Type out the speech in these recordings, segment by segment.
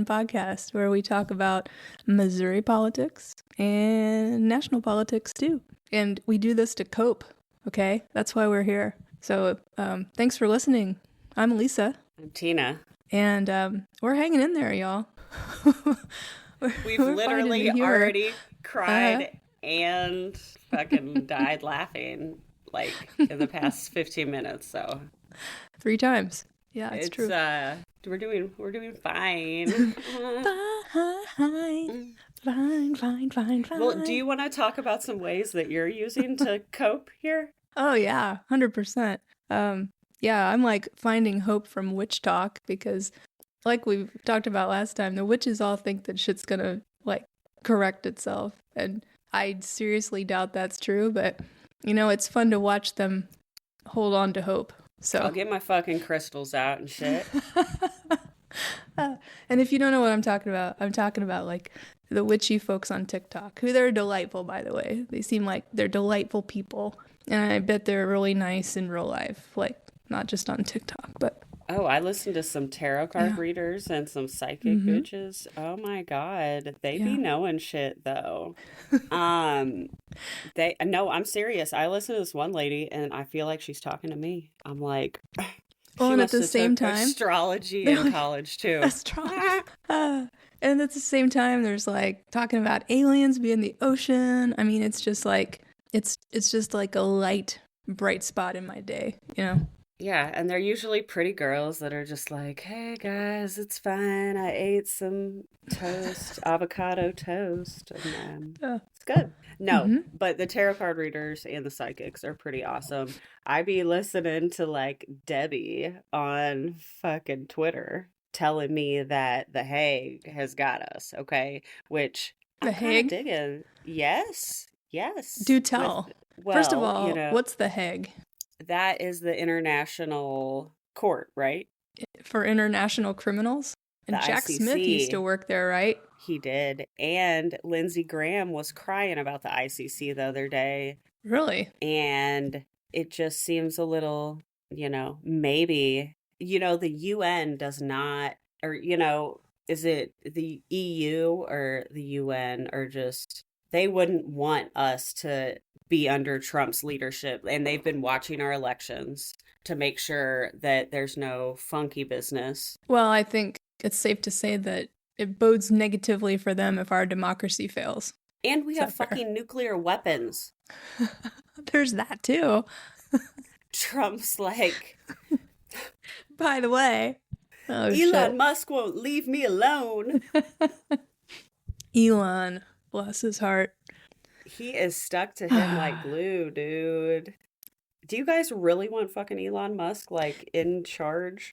podcast where we talk about Missouri politics and national politics too. And we do this to cope, okay? That's why we're here. So thanks for listening. I'm Lisa. I'm Tina. And we're hanging in there, y'all. We've literally already cried and fucking died laughing like in the past 15 minutes. So 3 times. Yeah, it's true. We're doing fine. Fine. Well, do you want to talk about some ways that you're using to cope here? Oh yeah, 100%. Yeah, I'm like finding hope from witch talk because, like we talked about last time, the witches all think that shit's gonna like correct itself, and I seriously doubt that's true. But you know, it's fun to watch them hold on to hope. So I'll get my fucking crystals out and shit. And if you don't know what I'm talking about like the witchy folks on TikTok, who they're delightful, by the way. They seem like they're delightful people, and I bet they're really nice in real life, like not just on TikTok, but. Oh, I listened to some tarot card readers and some psychic bitches. Oh my God. They be knowing shit though. No, I'm serious. I listened to this one lady and I feel like she's talking to me. I'm like, well, and at the same time, astrology in college too. And at the same time, there's like talking about aliens being the ocean. I mean, it's just like, it's just like a light, bright spot in my day, you know? Yeah, and they're usually pretty girls that are just like, hey guys, it's fine. I ate some toast, avocado toast, and it's good. No, but the tarot card readers and the psychics are pretty awesome. I be listening to like Debbie on fucking Twitter telling me that the Hague has got us, okay? Which the Hague? Digging. Yes. Do tell. First of all, what's the Hague? That is the international court, right? For international criminals? And Jack Smith used to work there, right? He did. And Lindsey Graham was crying about the ICC the other day. Really? And it just seems a little, maybe, the UN does not, or, is it the EU or the UN or just, they wouldn't want us to be under Trump's leadership, and they've been watching our elections to make sure that there's no funky business. Well, I think it's safe to say that it bodes negatively for them if our democracy fails. And we have fucking nuclear weapons. There's that too. Trump's like, by the way, Elon Musk won't leave me alone. Elon, bless his heart. He is stuck to him like glue, dude. Do you guys really want fucking Elon Musk, like, in charge?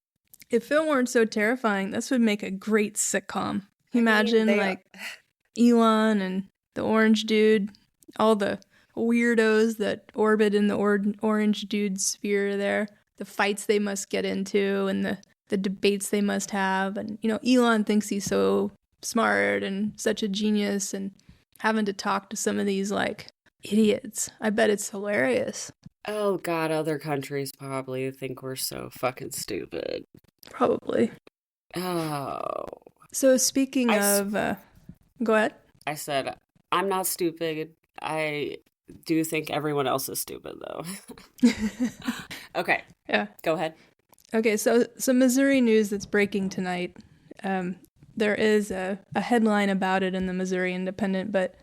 If it weren't so terrifying, this would make a great sitcom. Imagine, Elon and the orange dude, all the weirdos that orbit in the orange dude sphere there, the fights they must get into and the debates they must have. And, Elon thinks he's so smart and such a genius, and having to talk to some of these, like, idiots. I bet it's hilarious. Oh, God, other countries probably think we're so fucking stupid. Probably. Oh. So speaking of... go ahead. I said, I'm not stupid. I do think everyone else is stupid, though. Okay. Yeah. Go ahead. Okay, so some Missouri news that's breaking tonight. There is a headline about it in the Missouri Independent, but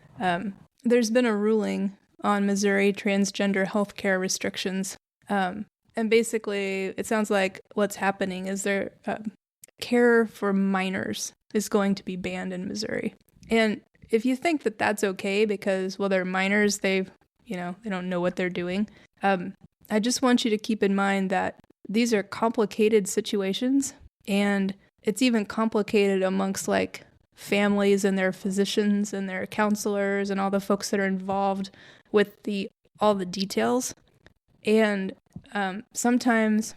there's been a ruling on Missouri transgender healthcare restrictions. And basically, it sounds like what's happening is their care for minors is going to be banned in Missouri. And if you think that that's okay because, well, they're minors, they don't know what they're doing. I just want you to keep in mind that these are complicated situations, and it's even complicated amongst like families and their physicians and their counselors and all the folks that are involved with all the details. And sometimes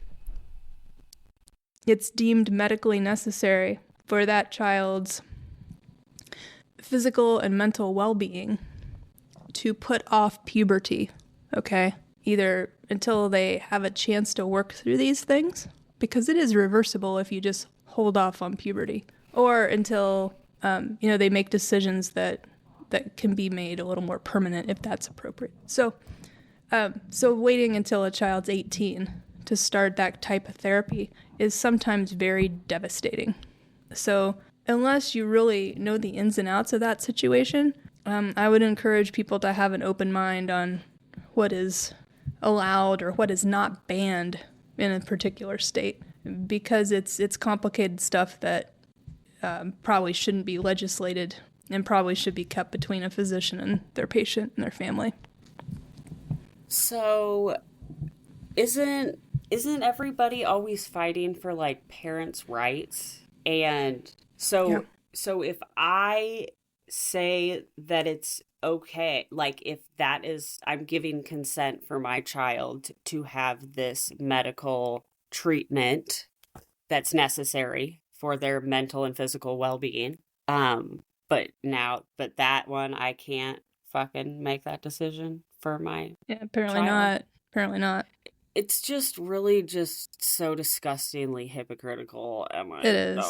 it's deemed medically necessary for that child's physical and mental well-being to put off puberty, okay? Either until they have a chance to work through these things, because it is reversible if you just hold off on puberty. or until they make decisions that can be made a little more permanent if that's appropriate. So waiting until a child's 18 to start that type of therapy is sometimes very devastating. So unless you really know the ins and outs of that situation, I would encourage people to have an open mind on what is allowed or what is not banned in a particular state, because it's complicated stuff that probably shouldn't be legislated and probably should be kept between a physician and their patient and their family. So isn't everybody always fighting for like parents' rights? And so if I say that it's okay, like if that is, I'm giving consent for my child to have this medical treatment that's necessary for their mental and physical well-being. But that one, I can't fucking make that decision for my apparently child. not. It's just really just so disgustingly hypocritical. It is.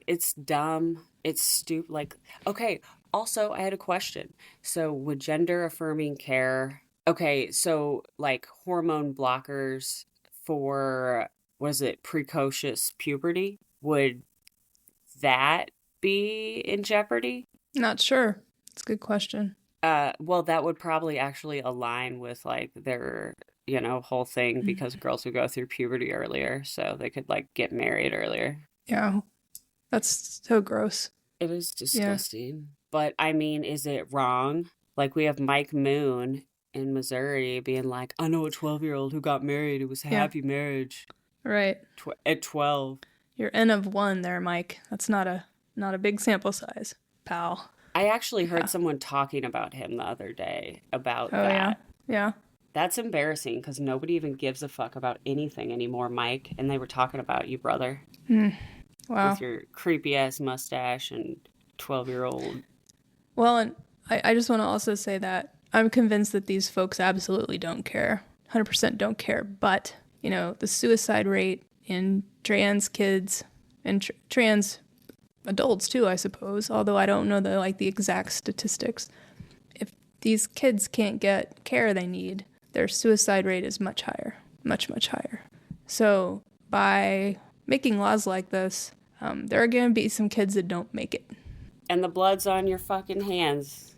It's dumb. It's stupid. Like, okay. Also, I had a question. So would gender affirming care, okay, so like hormone blockers for, was it precocious puberty? Would that be in jeopardy? Not sure. It's a good question. Well, that would probably actually align with like their, whole thing, because girls would go through puberty earlier, so they could like get married earlier. Yeah. That's so gross. It is disgusting. Yeah. But I mean, is it wrong? Like, we have Mike Moon in Missouri being like, I know a 12-year-old who got married. It was a happy marriage. Right. At 12. You're N of 1 there, Mike. That's not a big sample size, pal. I actually heard someone talking about him the other day about that. Yeah. That's embarrassing, because nobody even gives a fuck about anything anymore, Mike. And they were talking about you, brother. Wow. With your creepy-ass mustache and 12-year-old. Well, and I just want to also say that I'm convinced that these folks absolutely don't care. 100% don't care. But, the suicide rate in trans kids and trans adults too, I suppose, although I don't know the exact statistics. If these kids can't get care they need, their suicide rate is much higher, much, much higher. So by making laws like this, there are going to be some kids that don't make it. And the blood's on your fucking hands.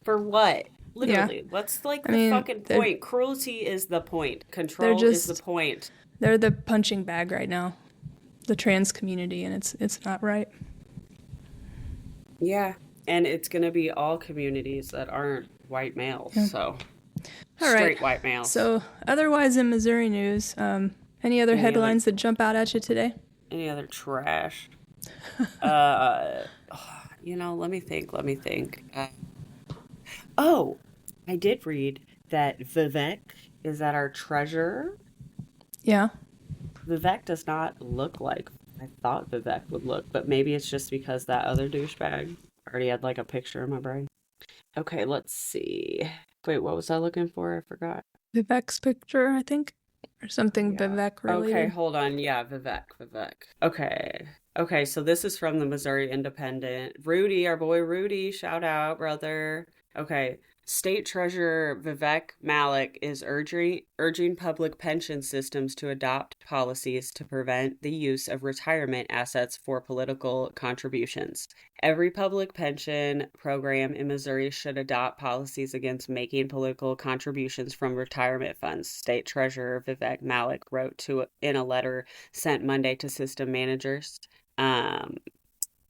For what? Literally. What's the fucking point? Cruelty is the point. Control is the point. They're the punching bag right now. The trans community, and it's not right. Yeah. And it's going to be all communities that aren't white males. Yeah. So straight white males. So otherwise in Missouri news, any other headlines that jump out at you today? Any other trash? Let me think. I did read that Vivek is that our treasurer. Yeah. Vivek does not look like I thought Vivek would look, but maybe it's just because that other douchebag already had like a picture in my brain. Okay, let's see. Wait, what was I looking for? I forgot. Vivek's picture, I think. Or something Vivek related. Okay, hold on. Yeah, Vivek. Okay, so this is from the Missouri Independent. Rudy, our boy Rudy, shout out, brother. Okay, State Treasurer Vivek Malik is urging public pension systems to adopt policies to prevent the use of retirement assets for political contributions. Every public pension program in Missouri should adopt policies against making political contributions from retirement funds, State Treasurer Vivek Malik wrote in a letter sent Monday to system managers.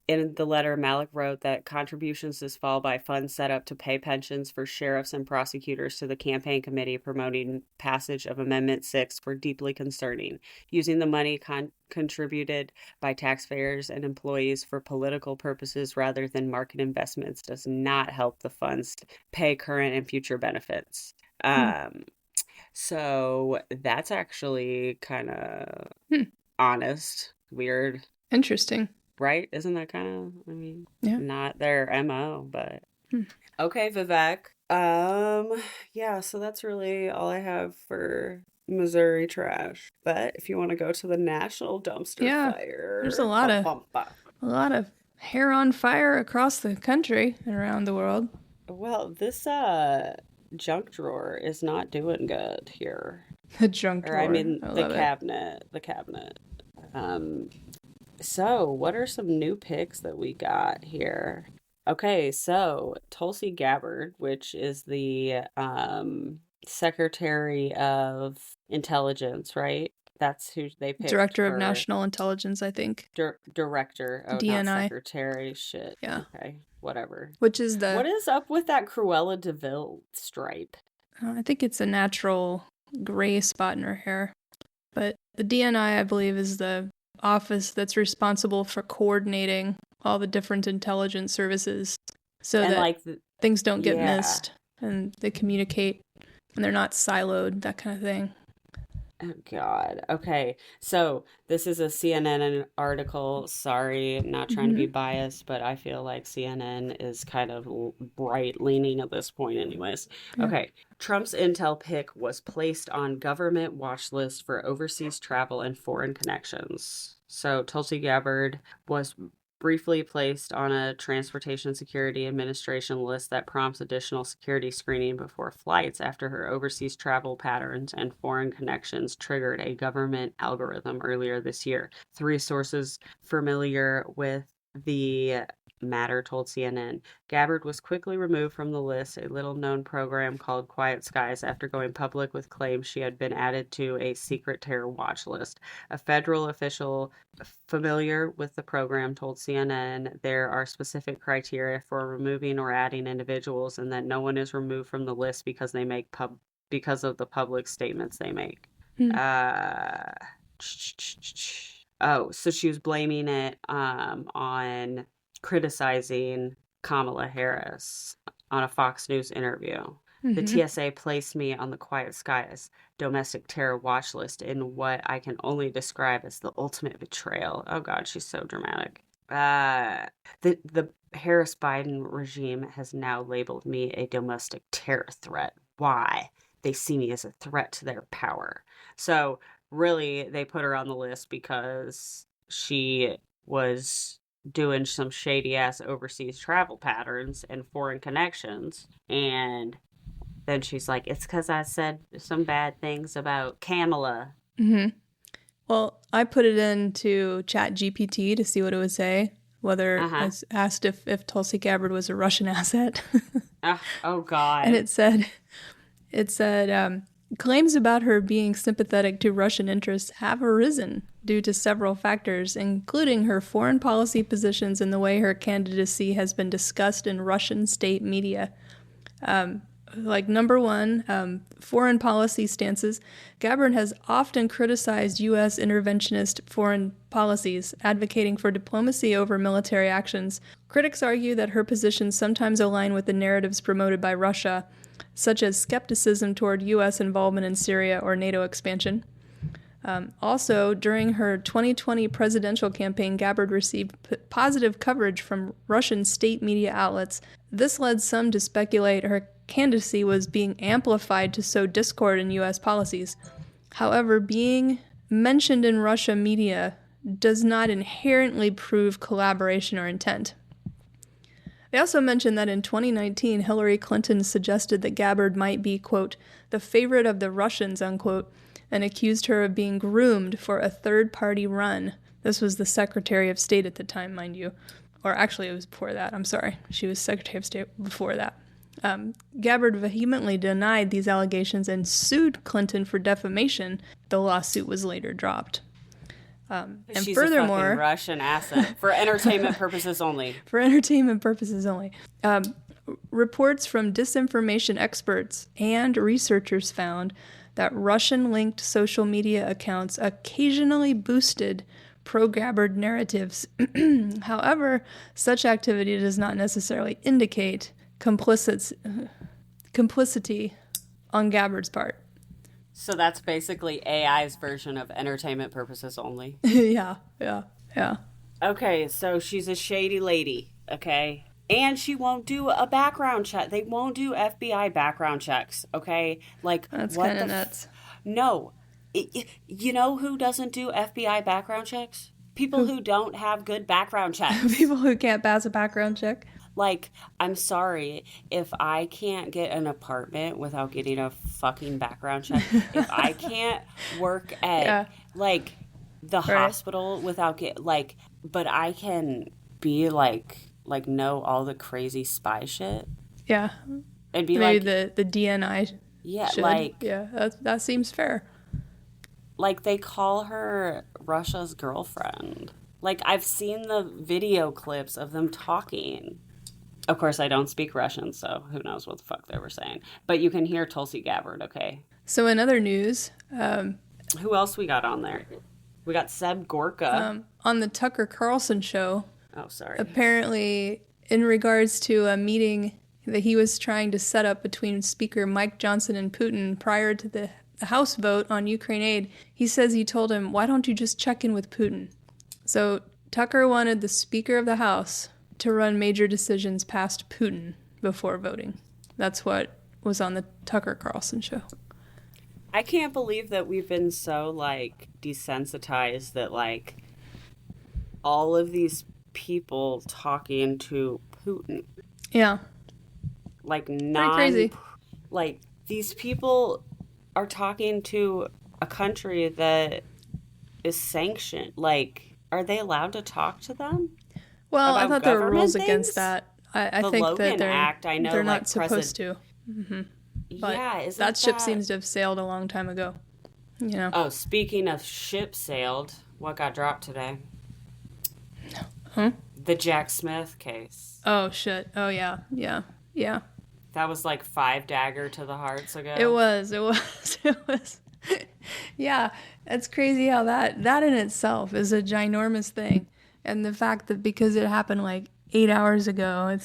In the letter, Malik wrote that contributions this fall by funds set up to pay pensions for sheriffs and prosecutors to the campaign committee promoting passage of Amendment 6 were deeply concerning. Using the money contributed by taxpayers and employees for political purposes rather than market investments does not help the funds pay current and future benefits. So that's actually kind of honest, weird. Interesting. Right? Isn't that kind of, not their MO, but. Okay, Vivek. Yeah, so that's really all I have for Missouri trash. But if you want to go to the national dumpster fire, there's a lot of hair on fire across the country and around the world. Well, this junk drawer is not doing good here. The junk drawer. Or I mean the cabinet. The cabinet. So what are some new picks that we got here? Okay, so Tulsi Gabbard, which is the Secretary of Intelligence, right? That's who they picked. Director of National Intelligence, I think. Director. Oh, DNI. Not secretary. Shit. Yeah. Okay. Whatever. What is up with that Cruella de Vil stripe? I think it's a natural gray spot in her hair. But the DNI, I believe, is the office that's responsible for coordinating all the different intelligence services so that things don't get missed and they communicate and they're not siloed, that kind of thing. Oh, God. Okay. So this is a CNN article. Sorry, not trying to be biased, but I feel like CNN is kind of right-leaning at this point anyways. Yeah. Okay. Trump's intel pick was placed on government watch list for overseas travel and foreign connections. So Tulsi Gabbard was briefly placed on a Transportation Security Administration list that prompts additional security screening before flights after her overseas travel patterns and foreign connections triggered a government algorithm earlier this year. 3 sources familiar with the matter told CNN. Gabbard was quickly removed from the list, a little-known program called Quiet Skies, after going public with claims she had been added to a secret terror watch list. A federal official familiar with the program told CNN there are specific criteria for removing or adding individuals and that no one is removed from the list because they make because of the public statements they make. So she was blaming it on criticizing Kamala Harris on a Fox News interview. The TSA placed me on the Quiet Skies domestic terror watch list in what I can only describe as the ultimate betrayal. Oh God, she's so dramatic. The Harris-Biden regime has now labeled me a domestic terror threat. Why? They see me as a threat to their power. So really, they put her on the list because she was doing some shady ass overseas travel patterns and foreign connections, and then she's like, it's because I said some bad things about Kamala. Well, I put it into ChatGPT to see what it would say, whether I asked if Tulsi Gabbard was a Russian asset. Oh God. And it said claims about her being sympathetic to Russian interests have arisen due to several factors, including her foreign policy positions and the way her candidacy has been discussed in Russian state media. Number one, foreign policy stances. Gabbard has often criticized U.S. interventionist foreign policies, advocating for diplomacy over military actions. Critics argue that her positions sometimes align with the narratives promoted by Russia, such as skepticism toward U.S. involvement in Syria or NATO expansion. Also, during her 2020 presidential campaign, Gabbard received positive coverage from Russian state media outlets. This led some to speculate her candidacy was being amplified to sow discord in U.S. policies. However, being mentioned in Russia media does not inherently prove collaboration or intent. They also mentioned that in 2019, Hillary Clinton suggested that Gabbard might be, quote, the favorite of the Russians, unquote, and accused her of being groomed for a third-party run. This was the Secretary of State at the time, mind you. Or actually, it was before that. I'm sorry. She was Secretary of State before that. Gabbard vehemently denied these allegations and sued Clinton for defamation. The lawsuit was later dropped. And she's furthermore, a fucking Russian asset for entertainment purposes only. For entertainment purposes only. Reports from disinformation experts and researchers found that Russian-linked social media accounts occasionally boosted pro-Gabbard narratives. However, such activity does not necessarily indicate complicity on Gabbard's part. So that's basically AI's version of entertainment purposes only. Yeah. Okay, so she's a shady lady, okay? And she won't do a background check. They won't do FBI background checks, okay? Like, that's what kind of nuts. No, You know who doesn't do FBI background checks? People who don't have good background checks. People who can't pass a background check. Like, I'm sorry, if I can't get an apartment without getting a fucking background check, if I can't work at, like, the hospital without but I can be, know all the crazy spy shit. Yeah. And be maybe the DNI should. Yeah, that seems fair. Like, they call her Russia's girlfriend. Like, I've seen the video clips of them talking. Of course, I don't speak Russian, so who knows what the fuck they were saying. But you can hear Tulsi Gabbard, okay? So in other news... who else we got on there? We got Seb Gorka. On the Tucker Carlson show. Oh, sorry. Apparently, in regards to a meeting that he was trying to set up between Speaker Mike Johnson and Putin prior to the House vote on Ukraine aid, he says he told him, why don't you just check in with Putin? So Tucker wanted the Speaker of the House to run major decisions past Putin before voting. That's what was on the Tucker Carlson show. I can't believe that we've been so, desensitized that, all of these people talking to Putin. Yeah. Pretty crazy. These people are talking to a country that is sanctioned. Are they allowed to talk to them? Well, I thought there were rules against that. I think Logan that Act, I know, they're not supposed to. Mm-hmm. But yeah, that ship seems to have sailed a long time ago. You know. Oh, speaking of ship sailed, what got dropped today? Huh? The Jack Smith case. Oh, shit. Oh, yeah. That was 5 dagger to the hearts ago. It was. Yeah, it's crazy how that in itself is a ginormous thing. And the fact that because it happened 8 hours ago,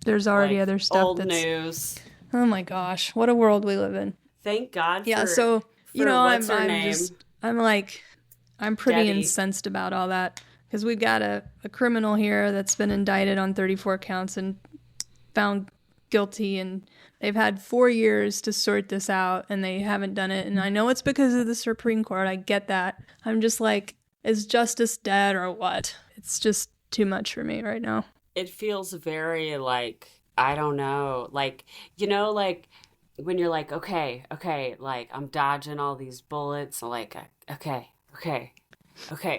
there's already other stuff old news. Oh my gosh, what a world we live in. Thank God for, so, I'm pretty Debbie. incensed about all that. Because we've got a criminal here that's been indicted on 34 counts and found guilty, and they've had 4 years to sort this out, and they haven't done it. And I know it's because of the Supreme Court. I get that. I'm just is justice dead or what? It's just too much for me right now. It feels very I don't know, when you're okay, I'm dodging all these bullets, okay,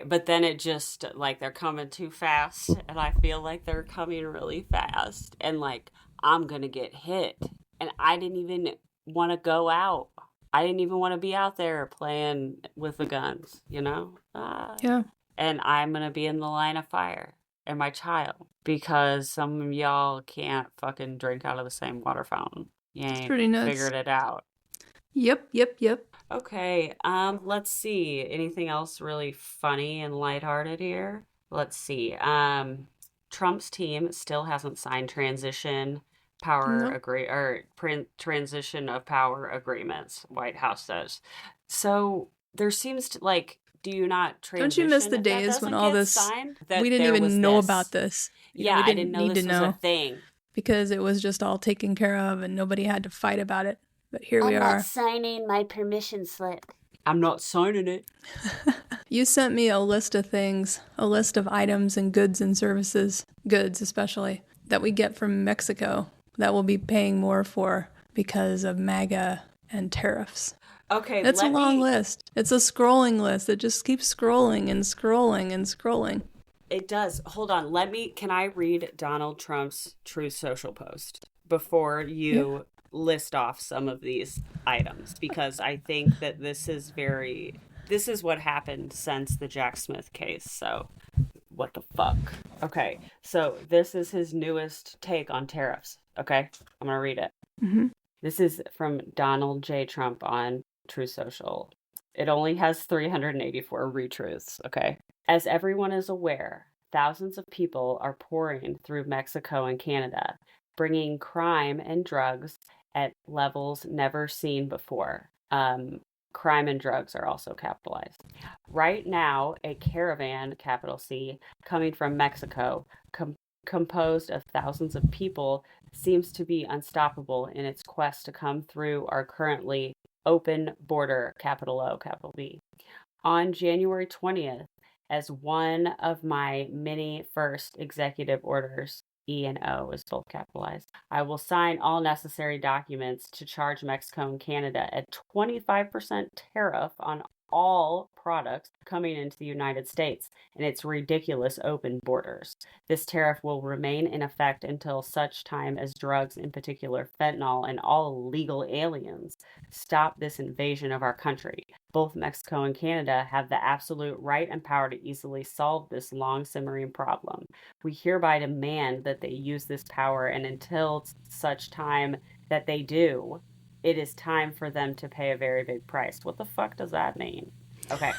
but then it just, they're coming too fast, and I feel like they're coming really fast, and, I'm gonna get hit, and I didn't even want to go out. I didn't even want to be out there playing with the guns, Yeah. And I'm gonna be in the line of fire, and my child, because some of y'all can't fucking drink out of the same water fountain. You ain't pretty nuts. Figured it out. Yep. Okay, let's see. Anything else really funny and lighthearted here? Let's see. Trump's team still hasn't signed transition of power agreements. White House does. So there seems to do you not transition? Don't you miss the days when all this we didn't even know about this? Yeah, I didn't know this was a thing because it was just all taken care of and nobody had to fight about it. But here we are. I'm not signing my permission slip. I'm not signing it. You sent me a list of things, a list of items and goods and services, goods especially, that we get from Mexico that we'll be paying more for because of MAGA and tariffs. Okay, it's a long list. It's a scrolling list that just keeps scrolling and scrolling and scrolling. It does. Hold on. Can I read Donald Trump's Truth Social post before you list off some of these items? Because I think that this is what happened since the Jack Smith case. So what the fuck? Okay. So this is his newest take on tariffs. Okay. I'm going to read it. Mm-hmm. This is from Donald J. Trump on Truth Social. It only has 384 retweets, okay? As everyone is aware, thousands of people are pouring through Mexico and Canada, bringing crime and drugs at levels never seen before. Crime and drugs are also capitalized. Right now, a caravan, capital C, coming from Mexico, composed of thousands of people, seems to be unstoppable in its quest to come through our currently open border, capital O, capital B. On January 20th, as one of my many first executive orders, E and O is both capitalized, I will sign all necessary documents to charge Mexico and Canada a 25% tariff on all products coming into the United States and its ridiculous open borders. This tariff will remain in effect until such time as drugs, in particular fentanyl and all illegal aliens, stop this invasion of our country. Both Mexico and Canada have the absolute right and power to easily solve this long simmering problem. We hereby demand that they use this power, and until such time that they do, it is time for them to pay a very big price. What the fuck does that mean? Okay.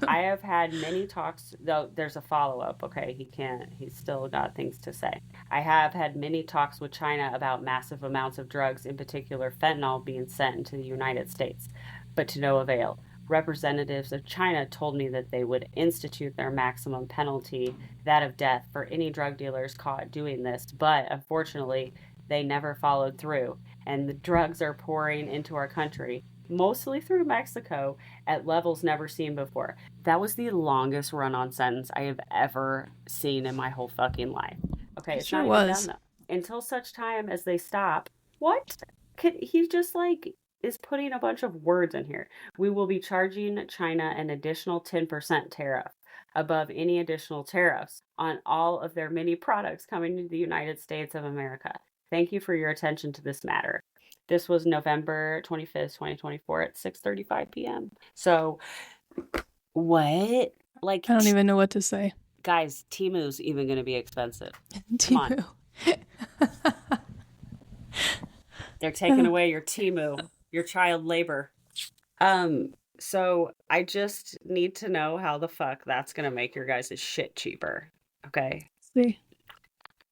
I have had many talks, though there's a follow-up, okay? He's still got things to say. I have had many talks with China about massive amounts of drugs, in particular fentanyl, being sent into the United States, but to no avail. Representatives of China told me that they would institute their maximum penalty, that of death, for any drug dealers caught doing this, but unfortunately, they never followed through, and the drugs are pouring into our country, mostly through Mexico, at levels never seen before. That was the longest run-on sentence I have ever seen in my whole fucking life. Okay, it's sure not even was. done though. Until such time as they stop. What? He just like is putting a bunch of words in here. We will be charging China an additional 10% tariff above any additional tariffs on all of their many products coming to the United States of America. Thank you for your attention to this matter. This was November 25th, 2024 at 6:35 p.m. So, what? Like, I don't even know what to say. Guys, Temu's even going to be expensive. Come on. They're taking away your Temu, your child labor. So I just need to know how the fuck that's going to make your guys' shit cheaper. Okay? See.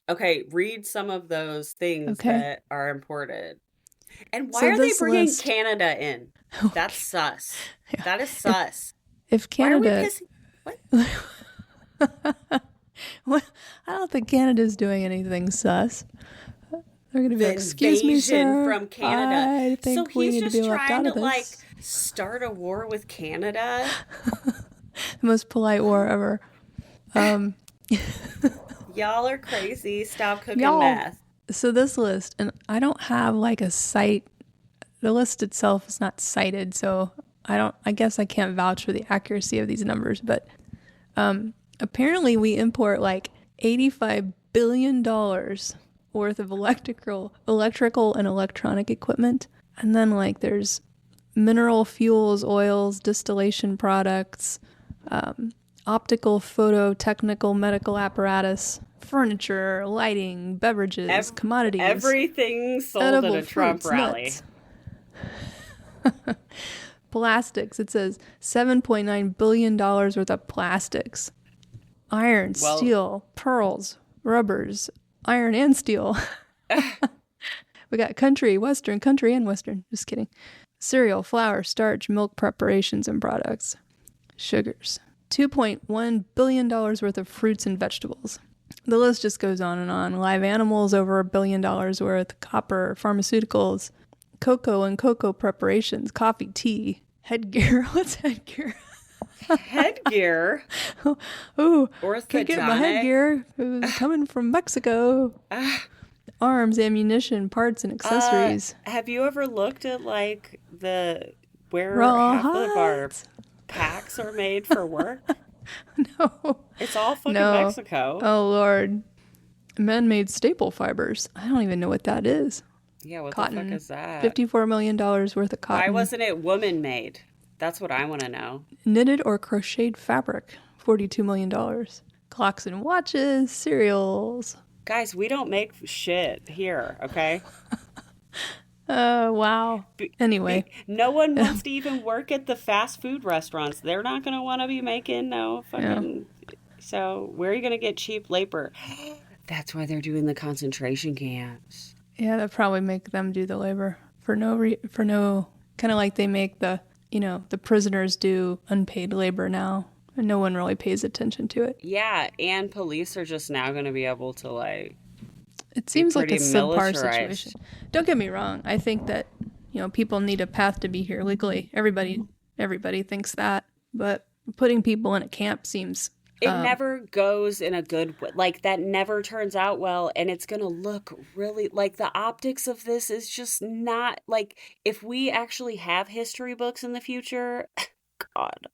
Okay, read some of those things that are imported. And why are they bringing Canada in? That's sus. Yeah. That is sus. If Canada... What? Well, I don't think Canada's doing anything sus. They're going to be like, excuse me, sir. From Canada. I think so we need to be left out of this. Like, start a war with Canada? The most polite war ever. Y'all are crazy. Stop cooking meth. So this list, and I don't have like a site. The list itself is not cited, so I guess I can't vouch for the accuracy of these numbers, but apparently we import like $85 billion worth of electrical and electronic equipment. And then like there's mineral fuels, oils, distillation products, optical, photo, technical, medical apparatus, furniture, lighting, beverages, commodities. Everything sold at a Trump rally. Plastics. It says $7.9 billion worth of plastics. Iron, steel, pearls, rubbers, iron and steel. We got country and western. Just kidding. Cereal, flour, starch, milk preparations and products. Sugars. $2.1 billion worth of fruits and vegetables. The list just goes on and on. Live animals, over $1 billion worth. Copper, pharmaceuticals, cocoa and cocoa preparations, coffee, tea, headgear. What's headgear? Headgear? Oh, can't get my headgear. It was coming from Mexico. Arms, ammunition, parts, and accessories. Have you ever looked at like where Raw half of our packs are made for work? No. It's all fucking Mexico. Oh, Lord. Man-made staple fibers. I don't even know what that is. Yeah, what cotton. The fuck is that? $54 million worth of cotton. Why wasn't it woman-made? That's what I want to know. Knitted or crocheted fabric. $42 million. Clocks and watches. Cereals. Guys, we don't make shit here, okay? Wow. Anyway. No one wants to even work at the fast food restaurants. They're not going to want to be making no fucking... Yeah. So where are you going to get cheap labor? That's why they're doing the concentration camps. Yeah, that probably make them do the labor for no kind of like they make the prisoners do unpaid labor now, and no one really pays attention to it. Yeah, and police are just now going to be able to it seems like a subpar situation. Don't get me wrong. I think that people need a path to be here legally. Everybody thinks that, but putting people in a camp seems... It never goes in a good way. Like, that never turns out well, and it's going to look really... Like, the optics of this is just not... Like, if we actually have history books in the future... God.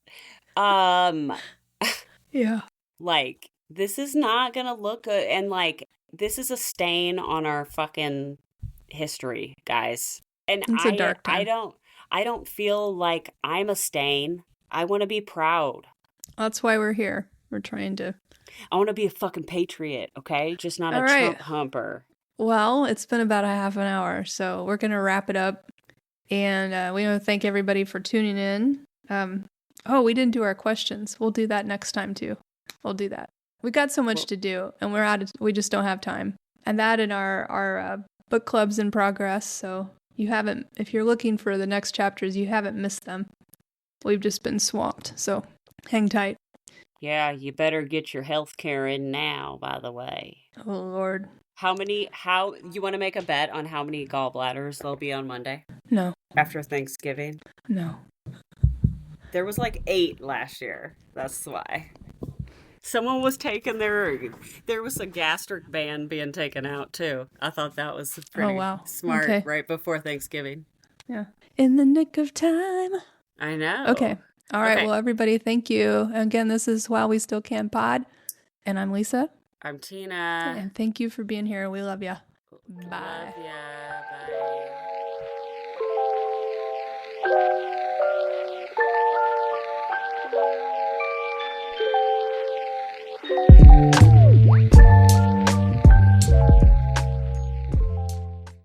Yeah. Like, this is not going to look good, and, like, this is a stain on our fucking history, guys. And it's a dark time. I don't feel like I'm a stain. I want to be proud. That's why we're here. We're trying to... I want to be a fucking patriot, okay? Just not a Trump humper. Well, it's been about a half an hour, so we're going to wrap it up. And we want to thank everybody for tuning in. We didn't do our questions. We'll do that next time, too. We'll do that. We got so much to do, and we just don't have time. And that and our book club's in progress, so if you're looking for the next chapters, you haven't missed them. We've just been swamped, so hang tight. Yeah, you better get your health care in now, by the way. Oh, Lord. You want to make a bet on how many gallbladders there'll be on Monday? No. After Thanksgiving? No. There was like 8 last year. That's why. Someone was there was a gastric band being taken out too. I thought that was pretty smart right before Thanksgiving. Yeah. In the nick of time. I know. Okay. All right. Okay. Well, everybody, thank you. Again, this is While We Still Can Pod. And I'm Lisa. I'm Tina. And thank you for being here. We love ya. Bye. Love ya.